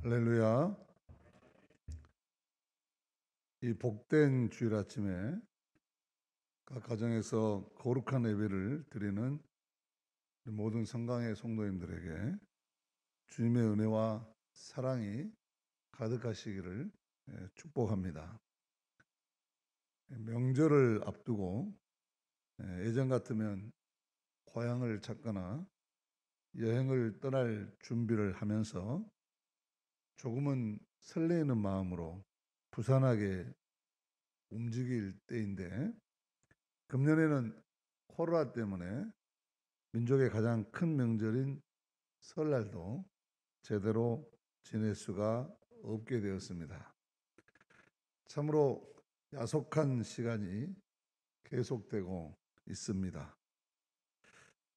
할렐루야. 이 복된 주일 아침에 각 가정에서 거룩한 예배를 드리는 모든 성강의 성도님들에게 주님의 은혜와 사랑이 가득하시기를 축복합니다. 명절을 앞두고 예전 같으면 고향을 찾거나 여행을 떠날 준비를 하면서 조금은 설레이는 마음으로 부산하게 움직일 때인데, 금년에는 코로나 때문에 민족의 가장 큰 명절인 설날도 제대로 지낼 수가 없게 되었습니다. 참으로 야속한 시간이 계속되고 있습니다.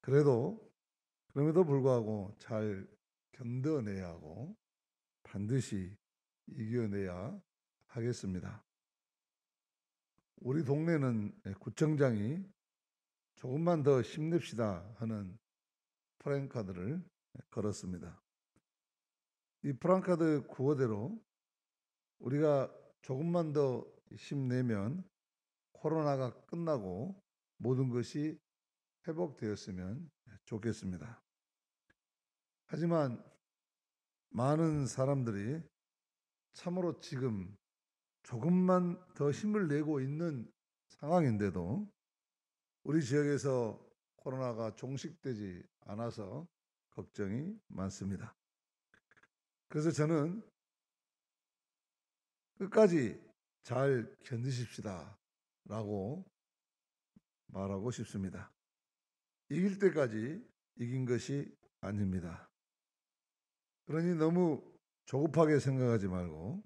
그럼에도 불구하고 잘 견뎌내야 하고 반드시 이겨내야 하겠습니다. 우리 동네는 구청장이 조금만 더 힘냅시다 하는 프랜카드를 걸었습니다. 이 프랜카드 구호대로 우리가 조금만 더 힘내면 코로나가 끝나고 모든 것이 회복되었으면 좋겠습니다. 하지만 많은 사람들이 참으로 지금 조금만 더 힘을 내고 있는 상황인데도 우리 지역에서 코로나가 종식되지 않아서 걱정이 많습니다. 그래서 저는 끝까지 잘 견디십시다 라고 말하고 싶습니다. 이길 때까지 이긴 것이 아닙니다. 그러니 너무 조급하게 생각하지 말고,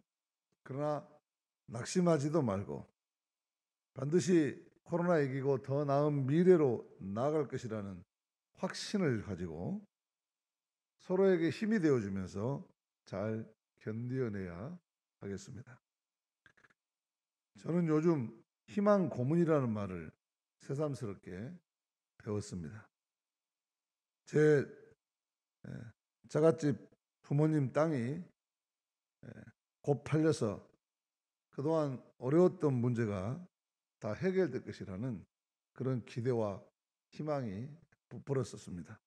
그러나 낙심하지도 말고 반드시 코로나 이기고 더 나은 미래로 나아갈 것이라는 확신을 가지고 서로에게 힘이 되어주면서 잘 견뎌내야 하겠습니다. 저는 요즘 희망 고문이라는 말을 새삼스럽게 배웠습니다. 제 자갓집 부모님 땅이 곧 팔려서 그동안 어려웠던 문제가 다 해결될 것이라는 그런 기대와 희망이 부풀었었습니다.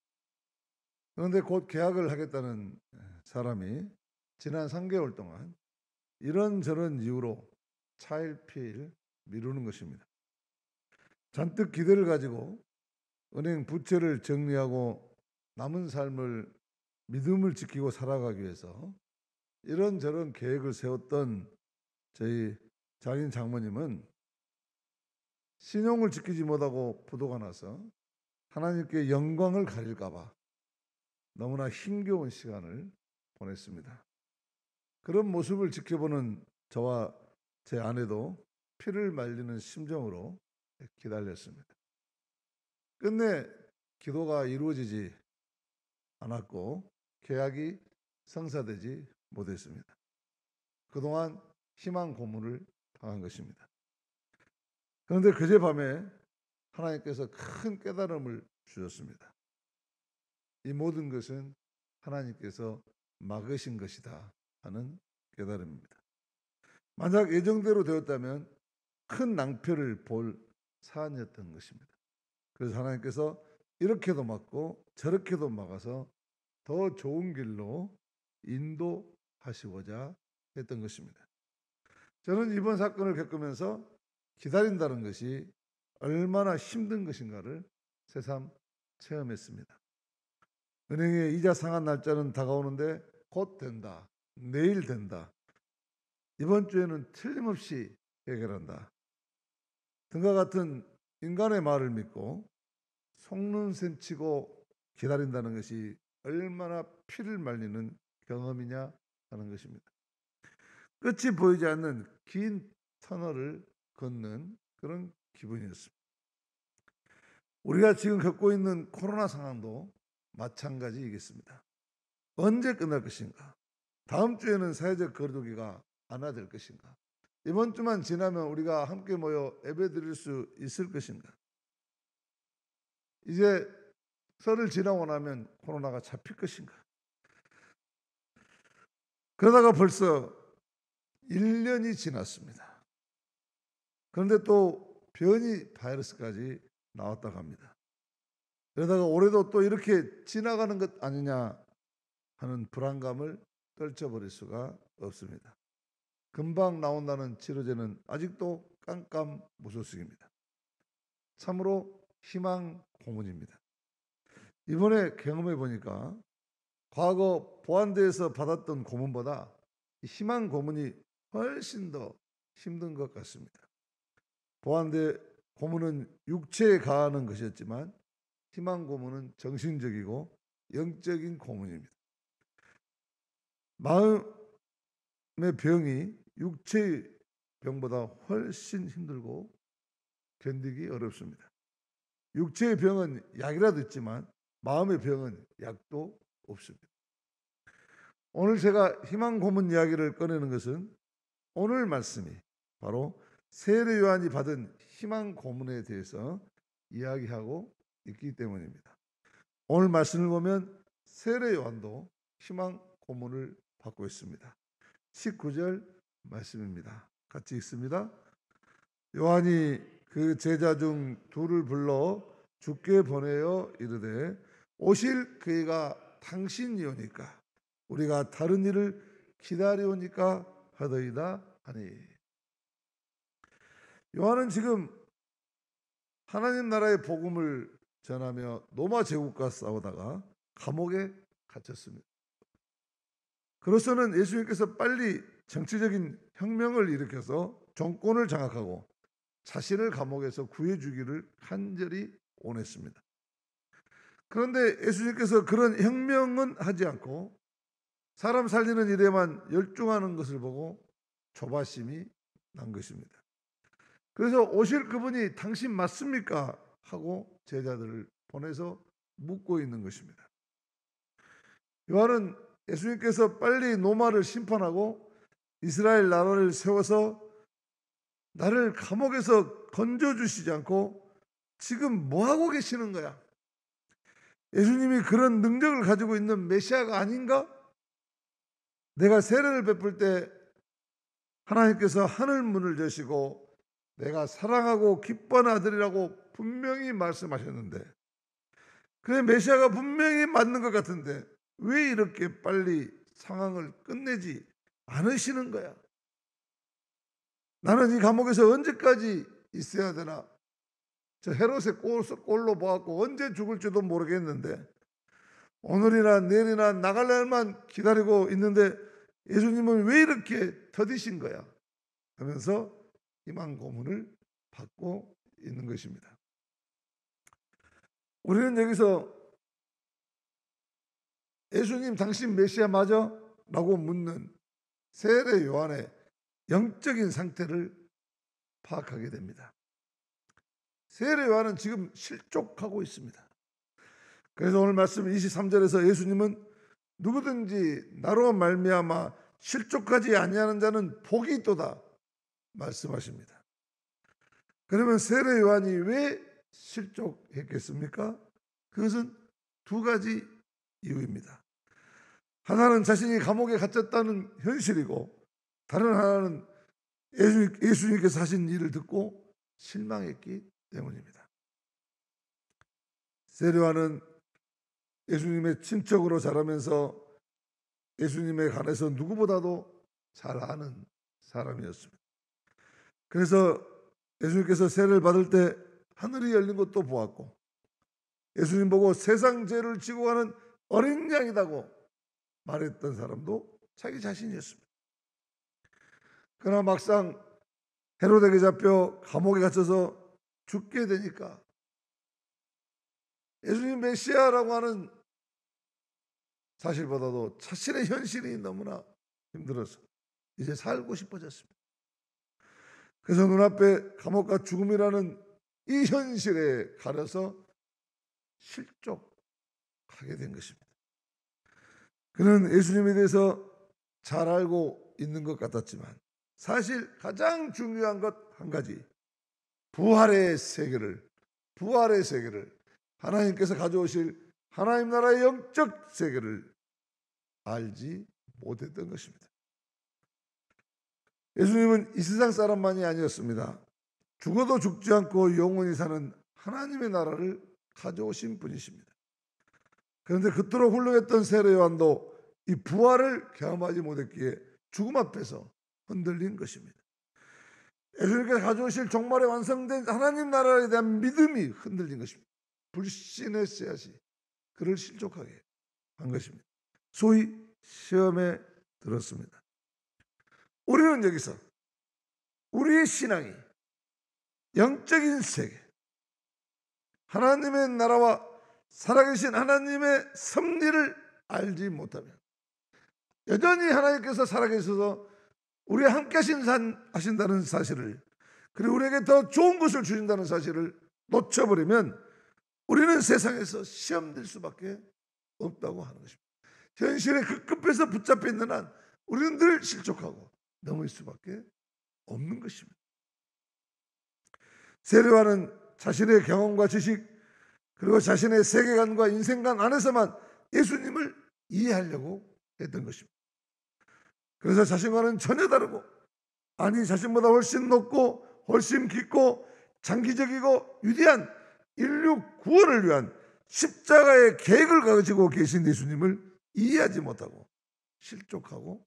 그런데 곧 계약을 하겠다는 사람이 지난 3개월 동안 이런저런 이유로 차일피일 미루는 것입니다. 잔뜩 기대를 가지고 은행 부채를 정리하고 남은 삶을 믿음을 지키고 살아가기 위해서 이런저런 계획을 세웠던 저희 장인 장모님은 신용을 지키지 못하고 부도가 나서 하나님께 영광을 가릴까 봐 너무나 힘겨운 시간을 보냈습니다. 그런 모습을 지켜보는 저와 제 아내도 피를 말리는 심정으로 기다렸습니다. 끝내 기도가 이루어지지 않았고 계약이 성사되지 못했습니다. 그동안 희망 고문을 당한 것입니다. 그런데 그제밤에 하나님께서 큰 깨달음을 주셨습니다. 이 모든 것은 하나님께서 막으신 것이다 하는 깨달음입니다. 만약 예정대로 되었다면 큰 낭패를 볼 사안이었던 것입니다. 그래서 하나님께서 이렇게도 막고 저렇게도 막아서 더 좋은 길로 인도하시고자 했던 것입니다. 저는 이번 사건을 겪으면서 기다린다는 것이 얼마나 힘든 것인가를 새삼 체험했습니다. 은행의 이자 상환 날짜는 다가오는데 곧 된다, 내일 된다, 이번 주에는 틀림없이 해결한다 등과 같은 인간의 말을 믿고 속눈썹 치고 기다린다는 것이 얼마나 피를 말리는 경험이냐 하는 것입니다. 끝이 보이지 않는 긴 터널을 걷는 그런 기분이었습니다. 우리가 지금 겪고 있는 코로나 상황도 마찬가지이겠습니다. 언제 끝날 것인가? 다음 주에는 사회적 거리두기가 완화될 것인가? 이번 주만 지나면 우리가 함께 모여 예배 드릴 수 있을 것인가? 이제 설을 지나고 나면 코로나가 잡힐 것인가? 그러다가 벌써 1년이 지났습니다. 그런데 또 변이 바이러스까지 나왔다고 합니다. 그러다가 올해도 또 이렇게 지나가는 것 아니냐 하는 불안감을 떨쳐버릴 수가 없습니다. 금방 나온다는 치료제는 아직도 깜깜무소식입니다. 참으로 희망 고문입니다. 이번에 경험해 보니까 과거 보안대에서 받았던 고문보다 희망 고문이 훨씬 더 힘든 것 같습니다. 보안대 고문은 육체에 가하는 것이었지만 희망 고문은 정신적이고 영적인 고문입니다. 마음의 병이 육체의 병보다 훨씬 힘들고 견디기 어렵습니다. 육체의 병은 약이라도 있지만 마음의 병은 약도 없습니다. 오늘 제가 희망 고문 이야기를 꺼내는 것은 오늘 말씀이 바로 세례 요한이 받은 희망 고문에 대해서 이야기하고 있기 때문입니다. 오늘 말씀을 보면 세례 요한도 희망 고문을 받고 있습니다. 19절 말씀입니다. 같이 읽습니다. 요한이 그 제자 중 둘을 불러 주께 보내어 이르되 오실 그이가 당신이오니까 우리가 다른 일을 기다리오니까 하더이다 하니. 요한은 지금 하나님 나라의 복음을 전하며 로마 제국과 싸우다가 감옥에 갇혔습니다. 그로서는 예수님께서 빨리 정치적인 혁명을 일으켜서 정권을 장악하고 자신을 감옥에서 구해주기를 간절히 원했습니다. 그런데 예수님께서 그런 혁명은 하지 않고 사람 살리는 일에만 열중하는 것을 보고 조바심이 난 것입니다. 그래서 오실 그분이 당신 맞습니까? 하고 제자들을 보내서 묻고 있는 것입니다. 요한은 예수님께서 빨리 로마를 심판하고 이스라엘 나라를 세워서 나를 감옥에서 건져주시지 않고 지금 뭐하고 계시는 거야? 예수님이 그런 능력을 가지고 있는 메시아가 아닌가? 내가 세례를 베풀 때 하나님께서 하늘 문을 여시고 내가 사랑하고 기뻐하는 아들이라고 분명히 말씀하셨는데 그래 메시아가 분명히 맞는 것 같은데 왜 이렇게 빨리 상황을 끝내지 않으시는 거야? 나는 이 감옥에서 언제까지 있어야 되나? 저 헤롯의 꼴로 보았고 언제 죽을지도 모르겠는데 오늘이나 내일이나 나갈 날만 기다리고 있는데 예수님은 왜 이렇게 더디신 거야? 하면서 희망 고문을 받고 있는 것입니다. 우리는 여기서 예수님 당신 메시아 맞아? 라고 묻는 세례 요한의 영적인 상태를 파악하게 됩니다. 세례 요한은 지금 실족하고 있습니다. 그래서 오늘 말씀 23절에서 예수님은 누구든지 나로 말미암아 실족하지 아니하는 자는 복이 있도다 말씀하십니다. 그러면 세례 요한이 왜 실족했겠습니까? 그것은 두 가지 이유입니다. 하나는 자신이 감옥에 갇혔다는 현실이고 다른 하나는 예수님께서 하신 일을 듣고 실망했기 때문입니다. 세례 요한은 예수님의 친척으로 자라면서 예수님에 관해서 누구보다도 잘 아는 사람이었습니다. 그래서 예수님께서 세례를 받을 때 하늘이 열린 것도 보았고 예수님 보고 세상 죄를 지고 가는 어린 양이라고 말했던 사람도 자기 자신이었습니다. 그러나 막상 헤롯에게 잡혀 감옥에 갇혀서 죽게 되니까 예수님 메시아라고 하는 사실보다도 자신의 현실이 너무나 힘들어서 이제 살고 싶어졌습니다. 그래서 눈앞에 감옥과 죽음이라는 이 현실에 가려서 실족하게 된 것입니다. 그는 예수님에 대해서 잘 알고 있는 것 같았지만 사실 가장 중요한 것 한 가지, 부활의 세계를 하나님께서 가져오실 하나님 나라의 영적 세계를 알지 못했던 것입니다. 예수님은 이 세상 사람만이 아니었습니다. 죽어도 죽지 않고 영원히 사는 하나님의 나라를 가져오신 분이십니다. 그런데 그토록 훌륭했던 세례 요한도 이 부활을 경험하지 못했기에 죽음 앞에서 흔들린 것입니다. 예수님께서 가져오실 종말에 완성된 하나님 나라에 대한 믿음이 흔들린 것입니다. 불신의 씨앗이 그를 실족하게 한 것입니다. 소위 시험에 들었습니다. 우리는 여기서 우리의 신앙이 영적인 세계, 하나님의 나라와 살아계신 하나님의 섭리를 알지 못하면, 여전히 하나님께서 살아계셔서 우리와 함께 하신다는 사실을, 그리고 우리에게 더 좋은 것을 주신다는 사실을 놓쳐버리면 우리는 세상에서 시험될 수밖에 없다고 하는 것입니다. 현실에 급급해서 붙잡혀 있는 한 우리는 늘 실족하고 넘을 수밖에 없는 것입니다. 세례 요한은 자신의 경험과 지식, 그리고 자신의 세계관과 인생관 안에서만 예수님을 이해하려고 했던 것입니다. 그래서 자신과는 전혀 다르고, 아니 자신보다 훨씬 높고 훨씬 깊고 장기적이고 위대한 인류 구원을 위한 십자가의 계획을 가지고 계신 예수님을 이해하지 못하고 실족하고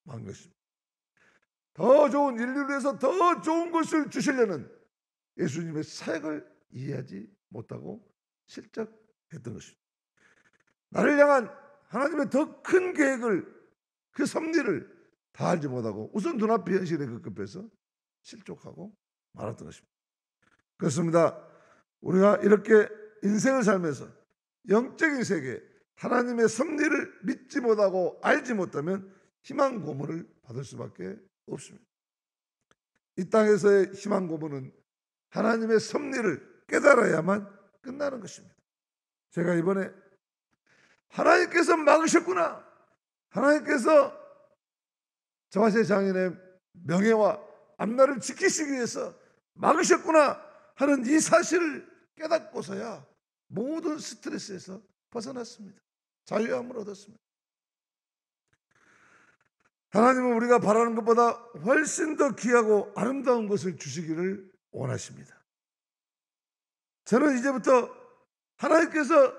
만 것입니다. 더 좋은, 인류를 위해서 더 좋은 것을 주시려는 예수님의 사역을 이해하지 못하고 실족했던 것입니다. 나를 향한 하나님의 더 큰 계획을, 그 섭리를 다 알지 못하고 우선 눈앞의 현실에 급급해서 실족하고 말았던 것입니다. 그렇습니다. 우리가 이렇게 인생을 살면서 영적인 세계, 하나님의 섭리를 믿지 못하고 알지 못하면 희망 고문을 받을 수밖에 없습니다. 이 땅에서의 희망 고문은 하나님의 섭리를 깨달아야만 끝나는 것입니다. 제가 이번에 하나님께서 막으셨구나, 하나님께서 저와 제 장인의 명예와 앞날을 지키시기 위해서 막으셨구나 하는 이 사실을 깨닫고서야 모든 스트레스에서 벗어났습니다. 자유함을 얻었습니다. 하나님은 우리가 바라는 것보다 훨씬 더 귀하고 아름다운 것을 주시기를 원하십니다. 저는 이제부터 하나님께서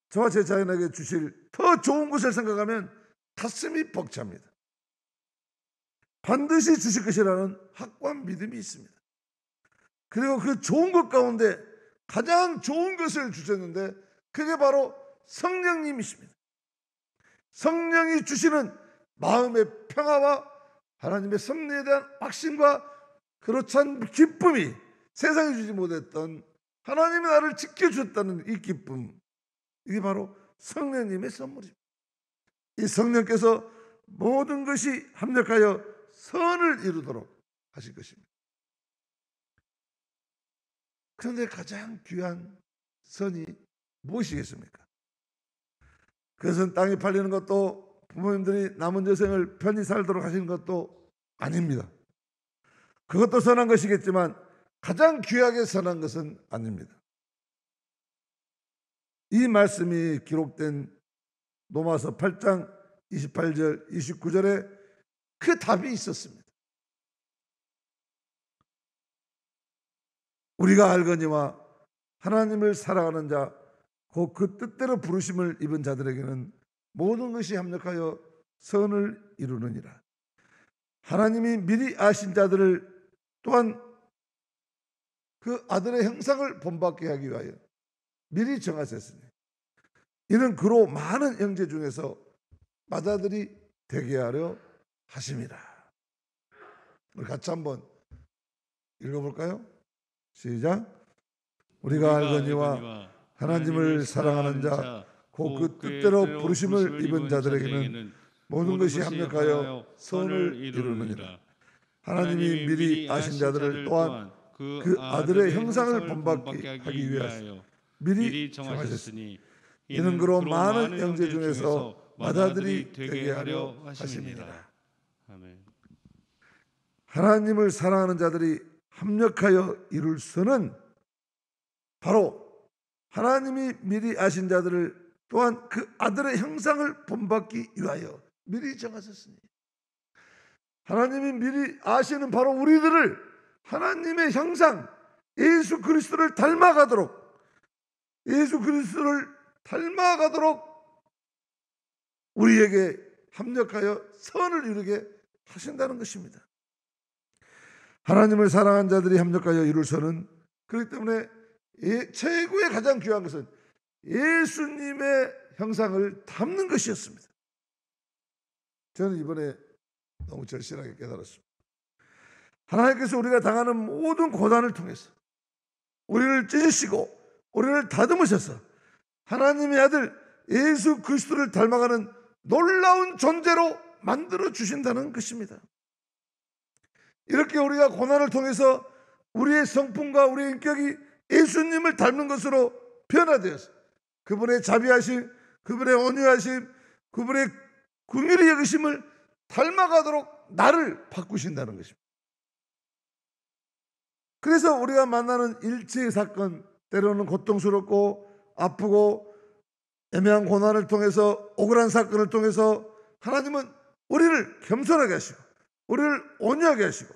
저와 제 자연에게 주실 더 좋은 것을 생각하면 가슴이 벅찹니다. 반드시 주실 것이라는 확고한 믿음이 있습니다. 그리고 그 좋은 것 가운데 가장 좋은 것을 주셨는데 그게 바로 성령님이십니다. 성령이 주시는 마음의 평화와 하나님의 섭리에 대한 확신과 그렇지 않은 기쁨이, 세상이 주지 못했던 하나님이 나를 지켜주셨다는 이 기쁨, 이게 바로 성령님의 선물입니다. 이 성령께서 모든 것이 합력하여 선을 이루도록 하실 것입니다. 그런데 가장 귀한 선이 무엇이겠습니까? 그것은 땅이 팔리는 것도, 부모님들이 남은 여생을 편히 살도록 하시는 것도 아닙니다. 그것도 선한 것이겠지만 가장 귀하게 선한 것은 아닙니다. 이 말씀이 기록된 로마서 8장 28절 29절에 그 답이 있었습니다. 우리가 알거니와 하나님을 사랑하는 자, 곧 그 뜻대로 부르심을 입은 자들에게는 모든 것이 합력하여 선을 이루느니라. 하나님이 미리 아신 자들을 또한 그 아들의 형상을 본받게 하기 위하여 미리 정하셨으니 이는 그로 많은 형제 중에서 맏아들이 되게 하려 하심이라. 우리 같이 한번 읽어볼까요? 시작. 우리가 알거니와 하나님을 사랑하는 자, 곧 그 뜻대로 부르심을 입은 자들에게는 모든 것이 합력하여 선을 이루느니라. 하나님이 미리 아신 자들을 또한 그 아들의 형상을 본받게 하기 위하여 미리 정하셨으니 이는 그로 많은 형제 중에서 맏아들이 되게 하려 하심이니라. 아멘. 하나님을 사랑하는 자들이 합력하여 이룰 선은 바로 하나님이 미리 아신 자들을 또한 그 아들의 형상을 본받기 위하여 미리 정하셨으니, 하나님이 미리 아시는 바로 우리들을 하나님의 형상 예수 그리스도를 닮아가도록 우리에게 합력하여 선을 이루게 하신다는 것입니다. 하나님을 사랑한 자들이 합력하여 이룰 선은, 그렇기 때문에 최고의 가장 귀한 것은 예수님의 형상을 담는 것이었습니다. 저는 이번에 너무 절실하게 깨달았습니다. 하나님께서 우리가 당하는 모든 고난을 통해서 우리를 찢으시고 우리를 다듬으셔서 하나님의 아들 예수 그리스도를 닮아가는 놀라운 존재로 만들어 주신다는 것입니다. 이렇게 우리가 고난을 통해서 우리의 성품과 우리의 인격이 예수님을 닮는 것으로 변화되어서 그분의 자비하심, 그분의 온유하심, 그분의 긍휼히 여기심을 닮아가도록 나를 바꾸신다는 것입니다. 그래서 우리가 만나는 일체의 사건, 때로는 고통스럽고 아프고 애매한 고난을 통해서, 억울한 사건을 통해서 하나님은 우리를 겸손하게 하시고 우리를 온유하게 하시고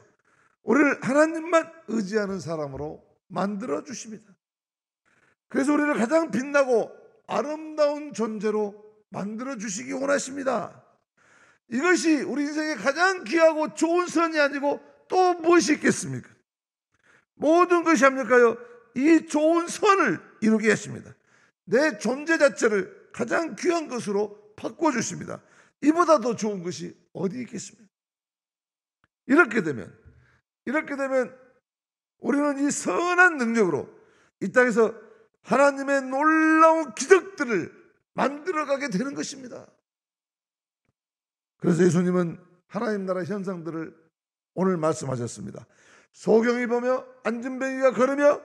우리를 하나님만 의지하는 사람으로 만들어 주십니다. 그래서 우리를 가장 빛나고 아름다운 존재로 만들어 주시기 원하십니다. 이것이 우리 인생의 가장 귀하고 좋은 선이 아니고 또 무엇이 있겠습니까? 모든 것이 합력하여 이 좋은 선을 이루게 하십니다. 내 존재 자체를 가장 귀한 것으로 바꿔주십니다. 이보다 더 좋은 것이 어디 있겠습니까? 이렇게 되면 우리는 이 선한 능력으로 이 땅에서 하나님의 놀라운 기적들을 만들어가게 되는 것입니다. 그래서 예수님은 하나님 나라 현상들을 오늘 말씀하셨습니다. 소경이 보며 안진뱅이가 걸으며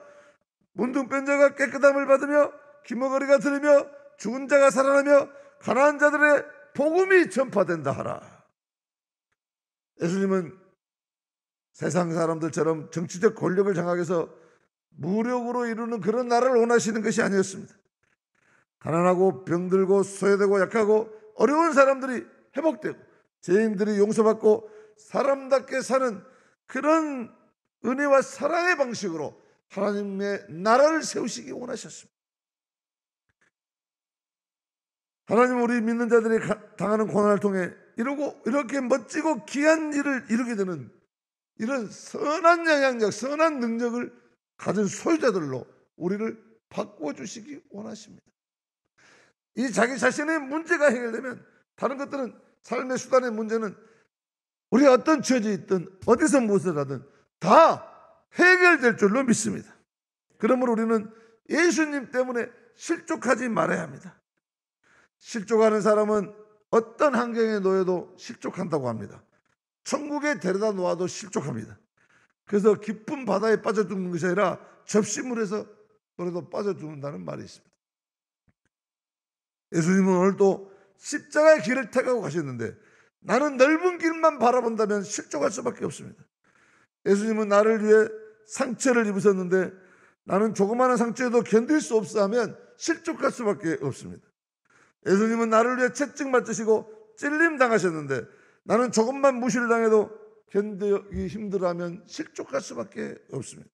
문둥병 자가 깨끗함을 받으며 기머거리가 들으며 죽은 자가 살아나며 가난한 자들의 복음이 전파된다 하라. 예수님은 세상 사람들처럼 정치적 권력을 장악해서 무력으로 이루는 그런 나라를 원하시는 것이 아니었습니다. 가난하고 병들고 소외되고 약하고 어려운 사람들이 회복되고 죄인들이 용서받고 사람답게 사는 그런 은혜와 사랑의 방식으로 하나님의 나라를 세우시기 원하셨습니다. 하나님은 우리 믿는 자들이 당하는 고난을 통해 이렇게 멋지고 귀한 일을 이루게 되는 이런 선한 영향력, 선한 능력을 가진 소유자들로 우리를 바꿔주시기 원하십니다. 이 자기 자신의 문제가 해결되면 다른 것들은, 삶의 수단의 문제는 우리가 어떤 처지에 있든 어디서 무엇을 하든 다 해결될 줄로 믿습니다. 그러므로 우리는 예수님 때문에 실족하지 말아야 합니다. 실족하는 사람은 어떤 환경에 놓여도 실족한다고 합니다. 천국에 데려다 놓아도 실족합니다. 그래서 깊은 바다에 빠져 죽는 것이 아니라 접시물에서 그래도 빠져 죽는다는 말이 있습니다. 예수님은 오늘도 십자가의 길을 택하고 가셨는데 나는 넓은 길만 바라본다면 실족할 수밖에 없습니다. 예수님은 나를 위해 상처를 입으셨는데 나는 조그마한 상처에도 견딜 수 없어 하면 실족할 수밖에 없습니다. 예수님은 나를 위해 채찍 맞으시고 찔림 당하셨는데 나는 조금만 무시를 당해도 견디기 힘들어하면 실족할 수밖에 없습니다.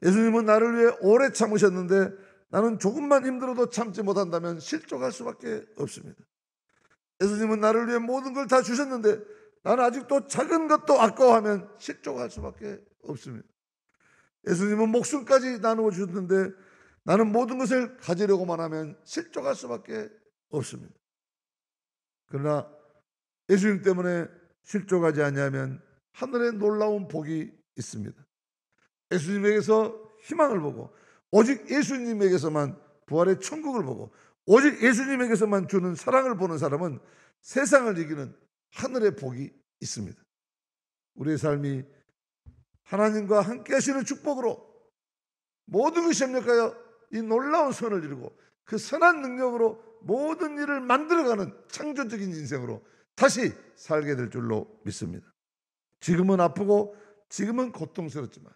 예수님은 나를 위해 오래 참으셨는데 나는 조금만 힘들어도 참지 못한다면 실족할 수밖에 없습니다. 예수님은 나를 위해 모든 걸 다 주셨는데 나는 아직도 작은 것도 아까워하면 실족할 수밖에 없습니다. 예수님은 목숨까지 나누어 주셨는데 나는 모든 것을 가지려고만 하면 실족할 수밖에 없습니다. 그러나 예수님 때문에 실족하지 아니하면 하늘에 놀라운 복이 있습니다. 예수님에게서 희망을 보고 오직 예수님에게서만 부활의 천국을 보고 오직 예수님에게서만 주는 사랑을 보는 사람은 세상을 이기는 하늘의 복이 있습니다. 우리의 삶이 하나님과 함께 하시는 축복으로 모든 것이 협력하여 이 놀라운 선을 이루고 그 선한 능력으로 모든 일을 만들어가는 창조적인 인생으로 다시 살게 될 줄로 믿습니다. 지금은 아프고 지금은 고통스럽지만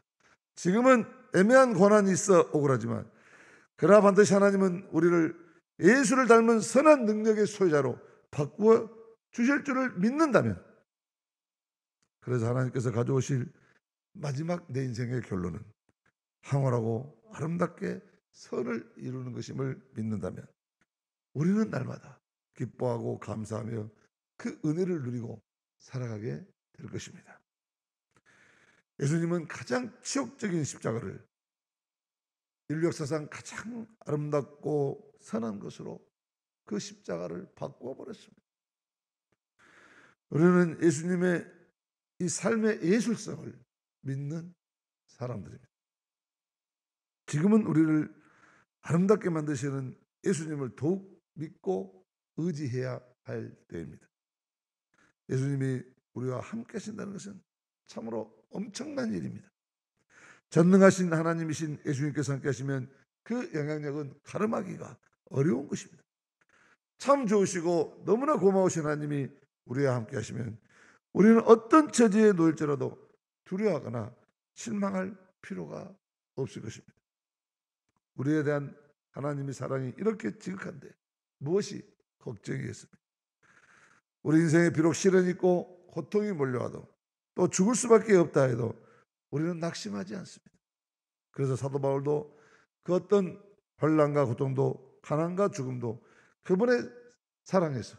지금은 애매한 고난이 있어 억울하지만 그러나 반드시 하나님은 우리를 예수를 닮은 선한 능력의 소유자로 바꾸어 주실 줄을 믿는다면, 그래서 하나님께서 가져오실 마지막 내 인생의 결론은 황홀하고 아름답게 선을 이루는 것임을 믿는다면 우리는 날마다 기뻐하고 감사하며 그 은혜를 누리고 살아가게 될 것입니다. 예수님은 가장 치욕적인 십자가를 인류 역사상 가장 아름답고 선한 것으로 그 십자가를 바꾸어 버렸습니다. 우리는 예수님의 이 삶의 예술성을 믿는 사람들입니다. 지금은 우리를 아름답게 만드시는 예수님을 더욱 믿고 의지해야 할 때입니다. 예수님이 우리와 함께 하신다는 것은 참으로 엄청난 일입니다. 전능하신 하나님이신 예수님께서 함께 하시면 그 영향력은 가름하기가 어려운 것입니다. 참 좋으시고 너무나 고마우신 하나님이 우리와 함께 하시면 우리는 어떤 처지에 놓일지라도 두려워하거나 실망할 필요가 없을 것입니다. 우리에 대한 하나님의 사랑이 이렇게 지극한데 무엇이 걱정이겠습니까? 우리 인생에 비록 시련이 있고 고통이 몰려와도 또 죽을 수밖에 없다 해도 우리는 낙심하지 않습니다. 그래서 사도 바울도 그 어떤 환난과 고통도 가난과 죽음도 그분의 사랑에서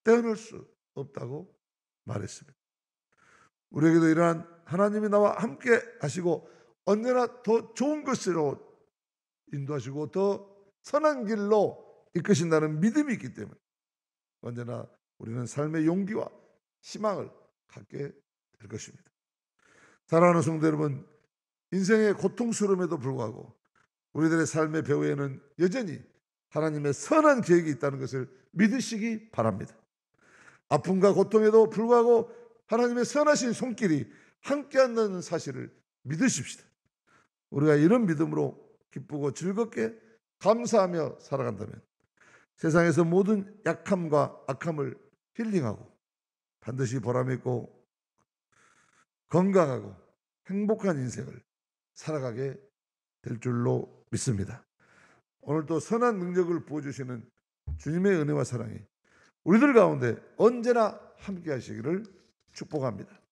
떼어낼 수 없다고 말했습니다. 우리에게도 이러한 하나님이 나와 함께 하시고 언제나 더 좋은 것으로 인도하시고 더 선한 길로 이끄신다는 믿음이 있기 때문에 언제나 우리는 삶의 용기와 희망을 갖게 될 것입니다. 사랑하는 성도 여러분, 인생의 고통스러움에도 불구하고 우리들의 삶의 배후에는 여전히 하나님의 선한 계획이 있다는 것을 믿으시기 바랍니다. 아픔과 고통에도 불구하고 하나님의 선하신 손길이 함께한다는 사실을 믿으십시다. 우리가 이런 믿음으로 기쁘고 즐겁게 감사하며 살아간다면 세상에서 모든 약함과 악함을 힐링하고 반드시 보람있고 건강하고 행복한 인생을 살아가게 될 줄로 믿습니다. 오늘도 선한 능력을 부어주시는 주님의 은혜와 사랑이 우리들 가운데 언제나 함께 하시기를 축복합니다.